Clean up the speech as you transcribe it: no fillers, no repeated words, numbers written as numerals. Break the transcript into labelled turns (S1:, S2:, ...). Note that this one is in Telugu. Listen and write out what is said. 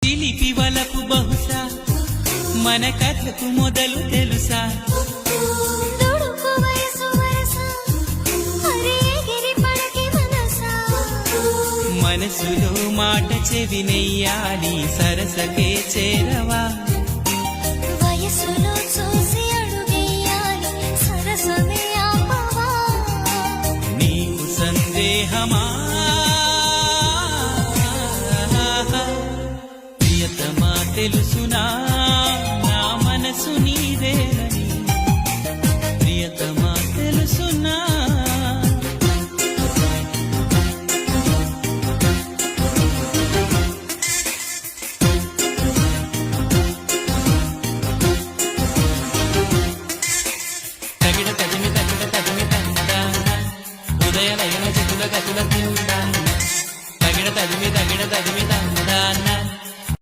S1: చిలిపి వలపు బహుశా మన కథకు మొదలు తెలుసా
S2: దుడుకు వయసు వరస అరే ఎగిరి పడకి మనసా
S1: మనసులో మాట చెవినెయ్యాలి సరసకే చేరవా
S2: వయసులో చూసి అడుగేయాలి సరసమే ఆపవా
S1: నీకు సందేహమా ప్రియతమా తెలుసునా నా మనసు నీదేనని ప్రియతమా తెలుసునా